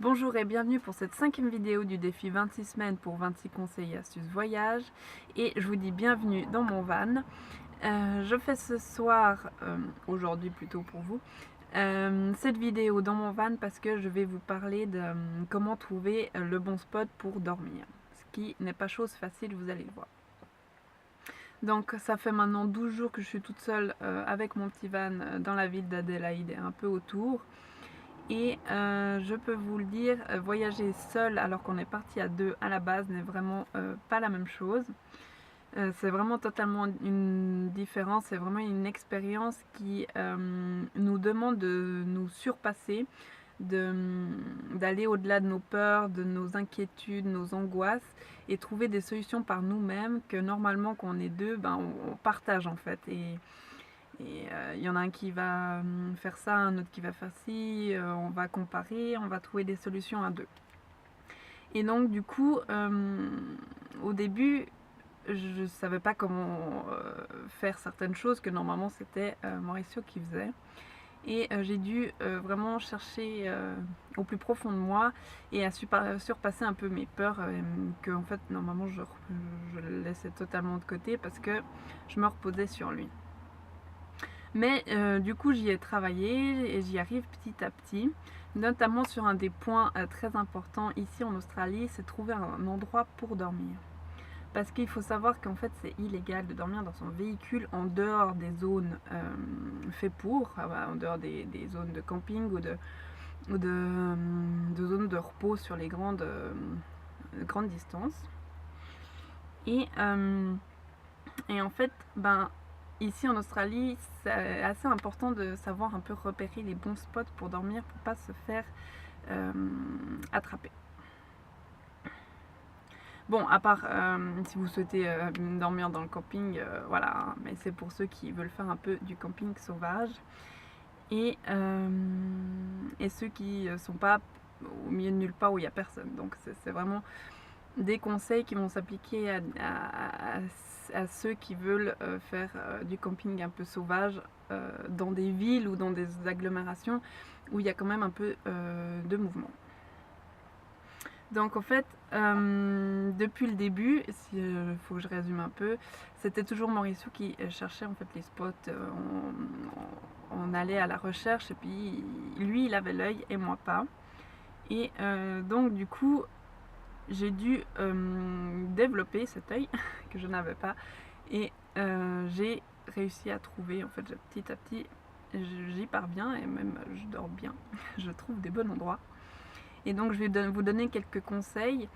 Bonjour et bienvenue pour cette 5e vidéo du défi 26 semaines pour 26 conseils et astuces voyage. Et je vous dis bienvenue dans mon van. Je fais ce soir, aujourd'hui plutôt pour vous, cette vidéo dans mon van parce que je vais vous parler de comment trouver le bon spot pour dormir. Ce qui n'est pas chose facile, vous allez le voir. Donc ça fait maintenant 12 jours que je suis toute seule avec mon petit van dans la ville d'Adélaïde et un peu autour. Et je peux vous le dire, voyager seul alors qu'on est parti à deux à la base n'est vraiment pas la même chose. C'est vraiment totalement une différence, c'est vraiment une expérience qui nous demande de nous surpasser, d'aller au-delà de nos peurs, de nos inquiétudes, nos angoisses et trouver des solutions par nous-mêmes que normalement quand on est deux, on partage en fait. Et y en a un qui va faire ça, un autre qui va faire ci, on va comparer, on va trouver des solutions à deux. Et donc du coup, au début, je savais pas comment faire certaines choses que normalement c'était Mauricio qui faisait. Et j'ai dû vraiment chercher au plus profond de moi et à surpasser un peu mes peurs que en fait normalement je laissais totalement de côté parce que je me reposais sur lui. Mais du coup j'y ai travaillé et j'y arrive petit à petit, notamment sur un des points très importants ici en Australie, c'est trouver un endroit pour dormir. Parce qu'il faut savoir qu'en fait c'est illégal de dormir dans son véhicule en dehors des zones faites pour, en dehors des zones de camping ou de zones de repos sur les grandes distances. Et en fait, ici en Australie, c'est assez important de savoir un peu repérer les bons spots pour dormir pour pas se faire attraper. Bon, à part si vous souhaitez dormir dans le camping, voilà, hein, mais c'est pour ceux qui veulent faire un peu du camping sauvage. Et ceux qui sont pas au milieu de nulle part où il n'y a personne. Donc c'est vraiment des conseils qui vont s'appliquer à ceux qui veulent faire du camping un peu sauvage dans des villes ou dans des agglomérations où il y a quand même un peu de mouvement. Donc en fait, depuis le début, il faut que je résume un peu, c'était toujours Mauricio qui cherchait en fait les spots. On allait à la recherche et puis lui il avait l'œil et moi pas. Et donc du coup, j'ai dû développer cet œil que je n'avais pas et j'ai réussi à trouver en fait petit à petit, j'y parviens et même je dors bien, je trouve des bons endroits. Et donc je vais vous donner quelques conseils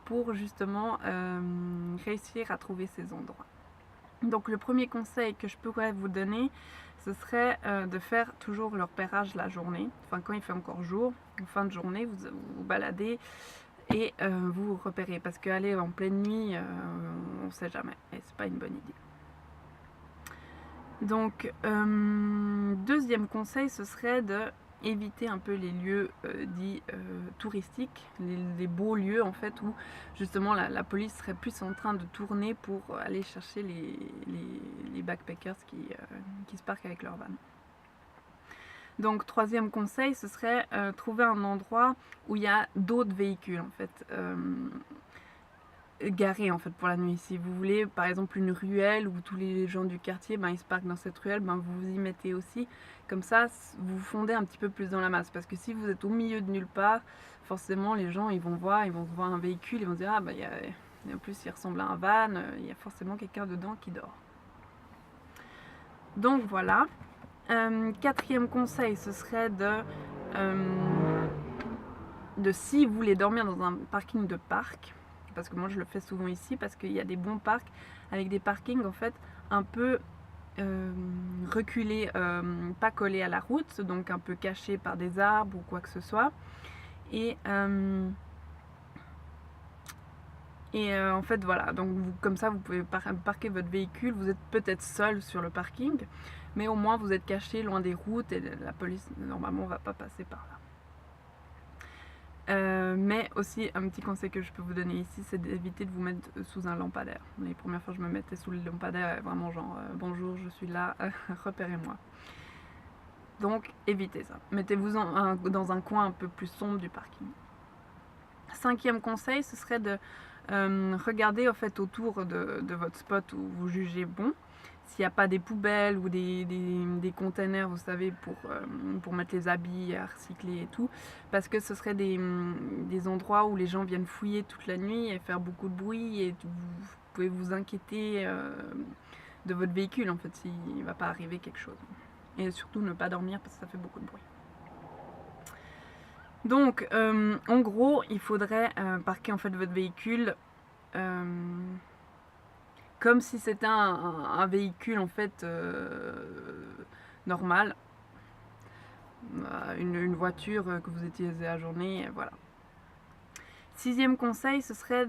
pour justement réussir à trouver ces endroits. Donc le premier conseil que je pourrais vous donner, ce serait de faire toujours le repérage la journée. Enfin quand il fait encore jour, en fin de journée, vous vous baladez et vous repérez. Parce qu'aller en pleine nuit, on ne sait jamais et c'est pas une bonne idée. Donc deuxième conseil, ce serait de éviter un peu les lieux dits touristiques, les beaux lieux en fait où justement la police serait plus en train de tourner pour aller chercher les backpackers qui se parquent avec leur van. Donc troisième conseil, ce serait trouver un endroit où il y a d'autres véhicules en fait. Garés en fait pour la nuit. Si vous voulez par exemple une ruelle où tous les gens du quartier ils se parquent dans cette ruelle, vous vous y mettez aussi. Comme ça vous fondez un petit peu plus dans la masse, parce que si vous êtes au milieu de nulle part, forcément les gens ils vont voir un véhicule, ils vont se dire en plus il ressemble à un van, il y a forcément quelqu'un dedans qui dort. Donc voilà. Quatrième conseil, ce serait de si vous voulez dormir dans un parking de parc, parce que moi je le fais souvent ici parce qu'il y a des bons parcs avec des parkings en fait un peu reculés, pas collés à la route, donc un peu cachés par des arbres ou quoi que ce soit. Et en fait voilà, donc comme ça vous pouvez parquer votre véhicule, vous êtes peut-être seul sur le parking, mais au moins vous êtes caché loin des routes et la police normalement va pas passer par là. Mais aussi un petit conseil que je peux vous donner ici, c'est d'éviter de vous mettre sous un lampadaire. Les premières fois je me mettais sous le lampadaire, vraiment genre bonjour je suis là, repérez-moi. Donc évitez ça. Mettez-vous dans un coin un peu plus sombre du parking. Cinquième conseil, ce serait de regarder en fait autour de votre spot où vous jugez bon, s'il n'y a pas des poubelles ou des containers, vous savez, pour mettre les habits à recycler et tout, parce que ce serait des endroits où les gens viennent fouiller toute la nuit et faire beaucoup de bruit, et vous pouvez vous inquiéter de votre véhicule en fait, s'il ne va pas arriver quelque chose. Et surtout ne pas dormir parce que ça fait beaucoup de bruit. Donc en gros, il faudrait parquer en fait votre véhicule comme si c'était un véhicule en fait normal, une voiture que vous utilisez à la journée, voilà. Sixième conseil, ce serait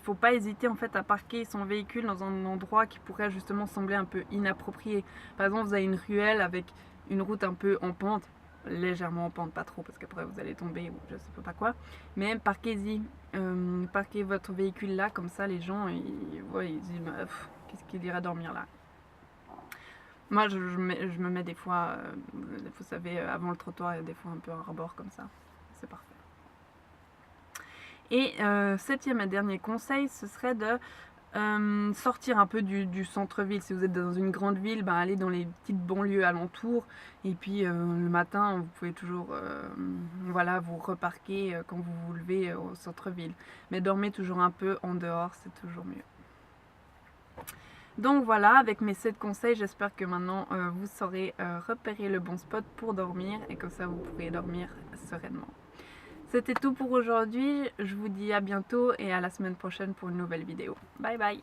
faut pas hésiter en fait à parquer son véhicule dans un endroit qui pourrait justement sembler un peu inapproprié. Par exemple, vous avez une ruelle avec une route un peu en pente, légèrement en pente, pas trop parce qu'après vous allez tomber ou je sais pas quoi, mais parquez-y, parquez votre véhicule là, comme ça les gens ils disent qu'est-ce qu'il ira dormir là. Moi je me mets des fois, vous savez, avant le trottoir, il y a des fois un peu un rebord comme ça, c'est parfait. Et septième et dernier conseil, ce serait de sortir un peu du centre-ville. Si vous êtes dans une grande ville, allez dans les petites banlieues alentours. Et puis le matin, vous pouvez toujours voilà, vous reparquer quand vous vous levez au centre-ville. Mais dormez toujours un peu en dehors, c'est toujours mieux. Donc voilà, avec mes 7 conseils, j'espère que maintenant vous saurez repérer le bon spot pour dormir et comme ça vous pourrez dormir sereinement. C'était tout pour aujourd'hui, je vous dis à bientôt et à la semaine prochaine pour une nouvelle vidéo. Bye bye!